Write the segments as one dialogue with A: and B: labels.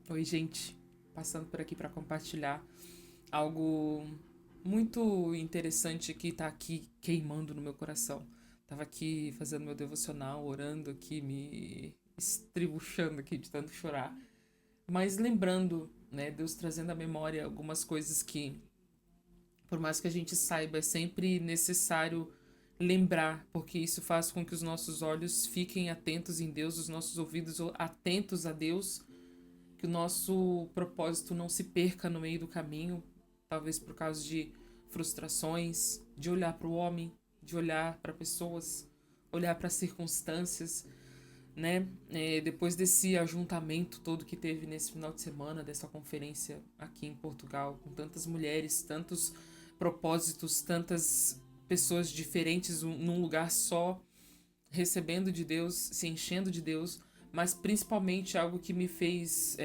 A: Oi, gente. Passando por aqui para compartilhar algo muito interessante que tá aqui queimando no meu coração. Tava aqui fazendo meu devocional, orando aqui, me estribuchando aqui de tanto chorar. Mas lembrando, né, Deus trazendo à memória algumas coisas que, por mais que a gente saiba, é sempre necessário lembrar, porque isso faz com que os nossos olhos fiquem atentos em Deus, os nossos ouvidos atentos a Deus, que o nosso propósito não se perca no meio do caminho, talvez por causa de frustrações, de olhar para o homem, de olhar para pessoas, olhar para circunstâncias, né? Depois desse ajuntamento todo que teve nesse final de semana, dessa conferência aqui em Portugal, com tantas mulheres, tantos propósitos, tantas pessoas diferentes num lugar só, recebendo de Deus, se enchendo de Deus, mas principalmente algo que me fez,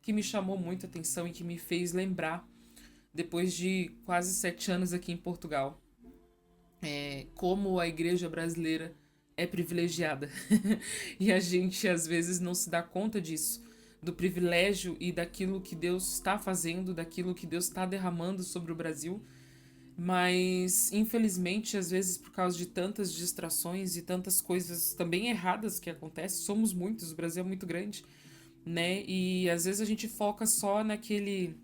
A: que me chamou muito a atenção e que me fez lembrar, depois de quase 7 anos aqui em Portugal, como a igreja brasileira é privilegiada. E a gente às vezes não se dá conta disso, do privilégio e daquilo que Deus está fazendo, daquilo que Deus está derramando sobre o Brasil, mas, infelizmente, às vezes por causa de tantas distrações e tantas coisas também erradas que acontecem, somos muitos, o Brasil é muito grande, né? E às vezes a gente foca só naquele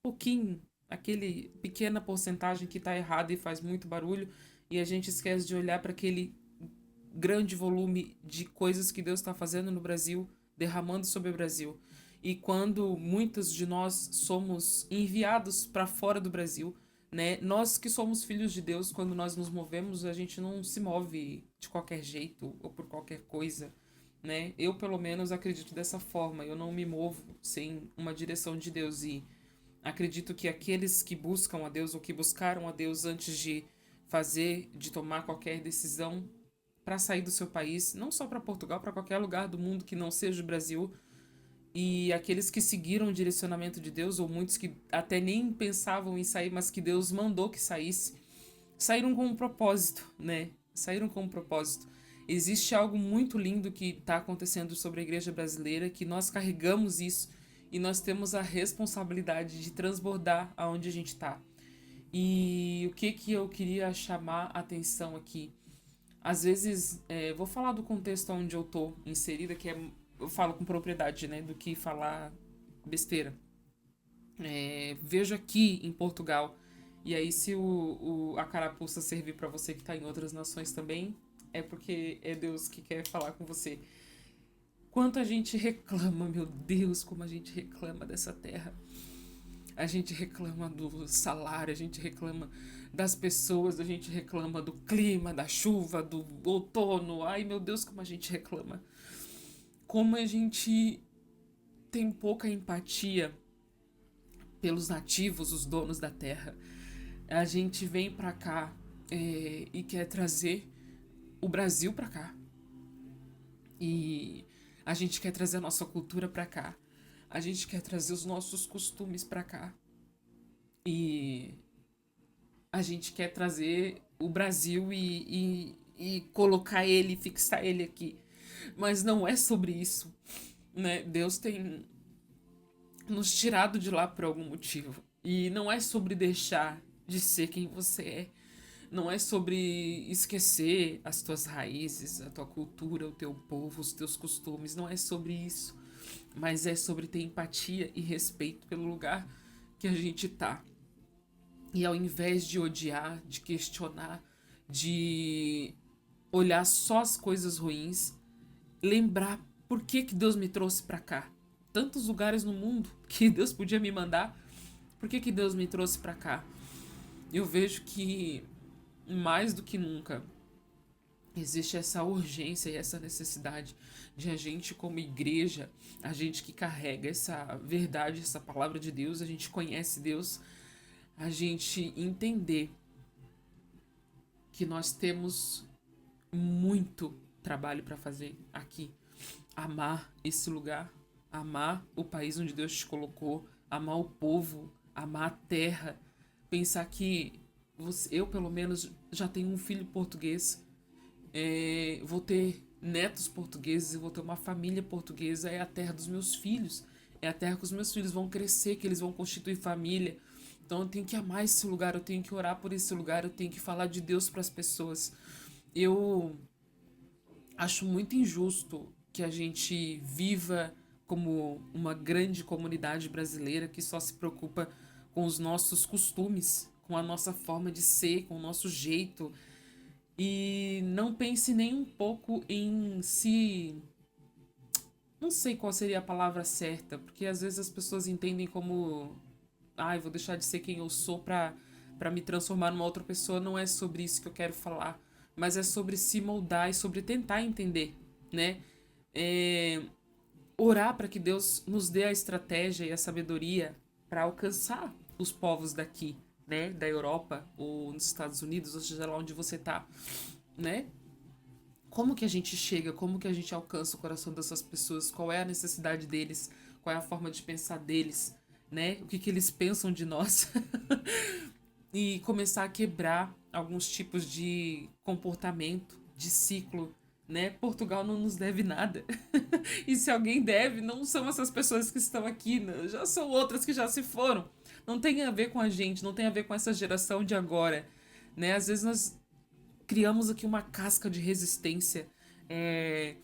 A: pouquinho, aquele pequena porcentagem que tá errado e faz muito barulho, e a gente esquece de olhar para aquele grande volume de coisas que Deus está fazendo no Brasil, derramando sobre o Brasil. E quando muitos de nós somos enviados para fora do Brasil, né? Nós que somos filhos de Deus, quando nós nos movemos, a gente não se move de qualquer jeito ou por qualquer coisa, né? Eu, pelo menos, acredito dessa forma. Eu não me movo sem uma direção de Deus e acredito que aqueles que buscam a Deus ou que buscaram a Deus antes de fazer, de tomar qualquer decisão, para sair do seu país, não só para Portugal, para qualquer lugar do mundo que não seja o Brasil, e aqueles que seguiram o direcionamento de Deus, ou muitos que até nem pensavam em sair, mas que Deus mandou que saísse, saíram com um propósito, né? Saíram com um propósito. Existe algo muito lindo que está acontecendo sobre a igreja brasileira, que nós carregamos isso e nós temos a responsabilidade de transbordar aonde a gente está. E o que que eu queria chamar a atenção aqui? Às vezes, vou falar do contexto onde eu tô inserida, que é, eu falo com propriedade, né, do que falar besteira. Vejo aqui em Portugal, e aí se a carapuça servir para você que tá em outras nações também, é porque é Deus que quer falar com você. Quanto a gente reclama, meu Deus, como a gente reclama dessa terra. A gente reclama do salário, a gente reclama das pessoas, a gente reclama do clima, da chuva, do outono. Ai, meu Deus, como a gente reclama. Como a gente tem pouca empatia pelos nativos, os donos da terra. A gente vem pra cá e quer trazer o Brasil pra cá. E a gente quer trazer a nossa cultura pra cá. A gente quer trazer os nossos costumes pra cá. E a gente quer trazer o Brasil e colocar ele, fixar ele aqui. Mas não é sobre isso, né? Deus tem nos tirado de lá por algum motivo. E não é sobre deixar de ser quem você é. Não é sobre esquecer as tuas raízes, a tua cultura, o teu povo, os teus costumes. Não é sobre isso. Mas é sobre ter empatia e respeito pelo lugar que a gente tá. E ao invés de odiar, de questionar, de olhar só as coisas ruins, lembrar por que, que Deus me trouxe para cá. Tantos lugares no mundo que Deus podia me mandar, por que, que Deus me trouxe para cá? Eu vejo que mais do que nunca existe essa urgência e essa necessidade de a gente, como igreja, a gente que carrega essa verdade, essa palavra de Deus, a gente conhece Deus, a gente entender que nós temos muito trabalho para fazer aqui. Amar esse lugar, amar o país onde Deus te colocou, amar o povo, amar a terra. Pensar que eu, pelo menos, já tenho um filho português, vou ter netos portugueses, eu vou ter uma família portuguesa, é a terra dos meus filhos, é a terra que os meus filhos vão crescer, que eles vão constituir família. Então eu tenho que amar esse lugar, eu tenho que orar por esse lugar, eu tenho que falar de Deus para as pessoas. Eu acho muito injusto que a gente viva como uma grande comunidade brasileira que só se preocupa com os nossos costumes, com a nossa forma de ser, com o nosso jeito, e não pense nem um pouco em se. Não sei qual seria a palavra certa, porque às vezes as pessoas entendem como. Ai, vou deixar de ser quem eu sou pra me transformar numa outra pessoa. Não é sobre isso que eu quero falar, mas é sobre se moldar e sobre tentar entender, né? É, orar para que Deus nos dê a estratégia e a sabedoria para alcançar os povos daqui, né, da Europa ou nos Estados Unidos, ou seja lá onde você tá, né? Como que a gente chega, como que a gente alcança o coração dessas pessoas, qual é a necessidade deles, qual é a forma de pensar deles, né? O que que eles pensam de nós e começar a quebrar alguns tipos de comportamento, de ciclo, né? Portugal não nos deve nada. E se alguém deve, não são essas pessoas que estão aqui, né? Já são outras que já se foram. Não tem a ver com a gente, não tem a ver com essa geração de agora, né? Às vezes nós criamos aqui uma casca de resistência é,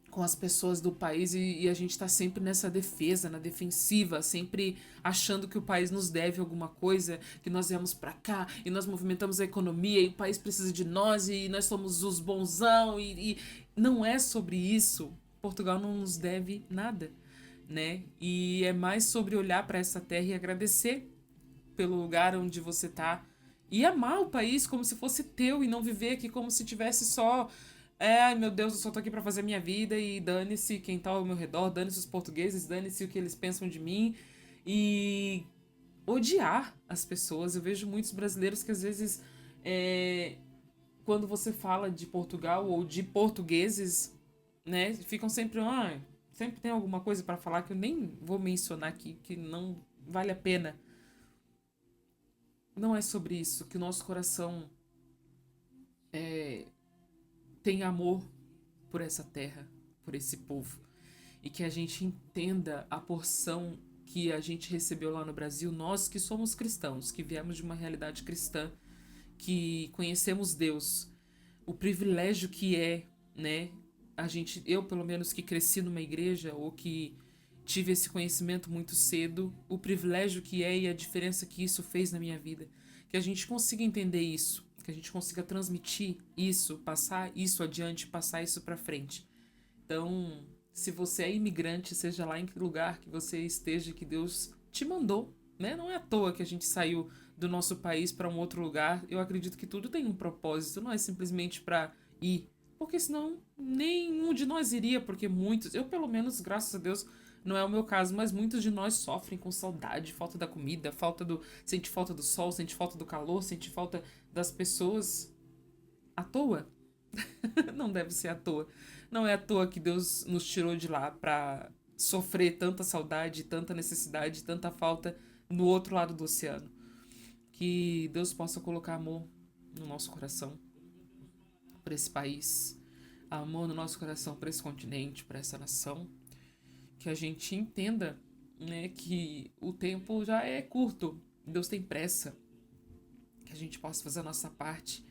A: com as pessoas do país e a gente tá sempre nessa defesa, na defensiva, sempre achando que o país nos deve alguma coisa, que nós viemos pra cá e nós movimentamos a economia e o país precisa de nós e nós somos os bonzão e não é sobre isso. Portugal não nos deve nada, né? E é mais sobre olhar para essa terra e agradecer pelo lugar onde você tá e amar o país como se fosse teu e não viver aqui como se tivesse só ai meu Deus, eu só tô aqui pra fazer minha vida e dane-se quem tá ao meu redor, dane-se os portugueses, dane-se o que eles pensam de mim e odiar as pessoas. Eu vejo muitos brasileiros que às vezes é, quando você fala de Portugal ou de portugueses, né, ficam sempre, sempre tem alguma coisa pra falar que eu nem vou mencionar aqui, que não vale a pena. Não é sobre isso, que o nosso coração tem amor por essa terra, por esse povo. E que a gente entenda a porção que a gente recebeu lá no Brasil, nós que somos cristãos, que viemos de uma realidade cristã, que conhecemos Deus, o privilégio que é, né? A gente, eu pelo menos que cresci numa igreja ou que tive esse conhecimento muito cedo, o privilégio que é e a diferença que isso fez na minha vida. Que a gente consiga entender isso, que a gente consiga transmitir isso, passar isso adiante, passar isso para frente. Então, se você é imigrante, seja lá em que lugar que você esteja, que Deus te mandou, né? Não é à toa que a gente saiu do nosso país para um outro lugar. Eu acredito que tudo tem um propósito, não é simplesmente para ir, porque senão nenhum de nós iria, porque muitos, eu pelo menos, graças a Deus, não é o meu caso, mas muitos de nós sofrem com saudade, falta da comida, sente falta do sol, sente falta do calor, sente falta das pessoas à toa. Não deve ser à toa. Não é à toa que Deus nos tirou de lá para sofrer tanta saudade, tanta necessidade, tanta falta no outro lado do oceano. Que Deus possa colocar amor no nosso coração por esse país, amor no nosso coração para esse continente, para essa nação, que a gente entenda, né, que o tempo já é curto, Deus tem pressa, que a gente possa fazer a nossa parte,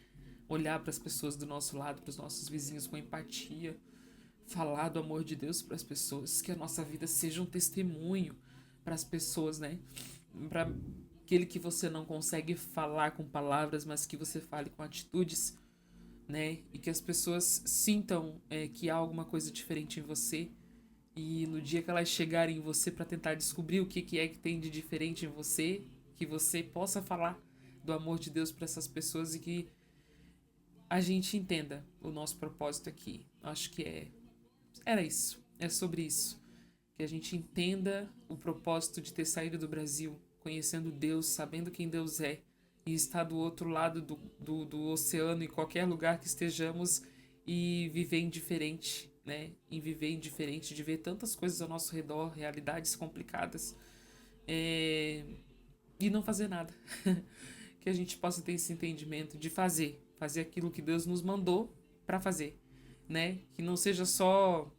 A: olhar para as pessoas do nosso lado, para os nossos vizinhos com empatia, falar do amor de Deus para as pessoas, que a nossa vida seja um testemunho para as pessoas, né? Para aquele que você não consegue falar com palavras, mas que você fale com atitudes, né? E que as pessoas sintam que há alguma coisa diferente em você. E no dia que elas chegarem em você para tentar descobrir o que, que é que tem de diferente em você, que você possa falar do amor de Deus para essas pessoas e que a gente entenda o nosso propósito aqui. Acho que era isso. É sobre isso. Que a gente entenda o propósito de ter saído do Brasil, conhecendo Deus, sabendo quem Deus é, e estar do outro lado do oceano, em qualquer lugar que estejamos, e viver indiferente, né? E viver indiferente, de ver tantas coisas ao nosso redor, realidades complicadas, é, e não fazer nada. Que a gente possa ter esse entendimento de fazer aquilo que Deus nos mandou para fazer. né? Que não seja só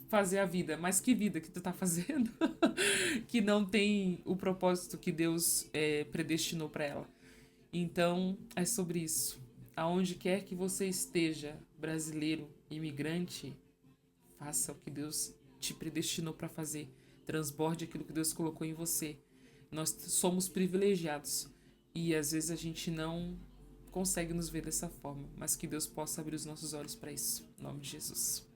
A: fazer a vida, mas que vida que tu tá fazendo que não tem o propósito que Deus predestinou para ela. Então, é sobre isso. Aonde quer que você esteja, brasileiro, imigrante, faça o que Deus te predestinou para fazer. Transborde aquilo que Deus colocou em você. Nós somos privilegiados e às vezes a gente não consegue nos ver dessa forma, mas que Deus possa abrir os nossos olhos para isso. Em nome de Jesus.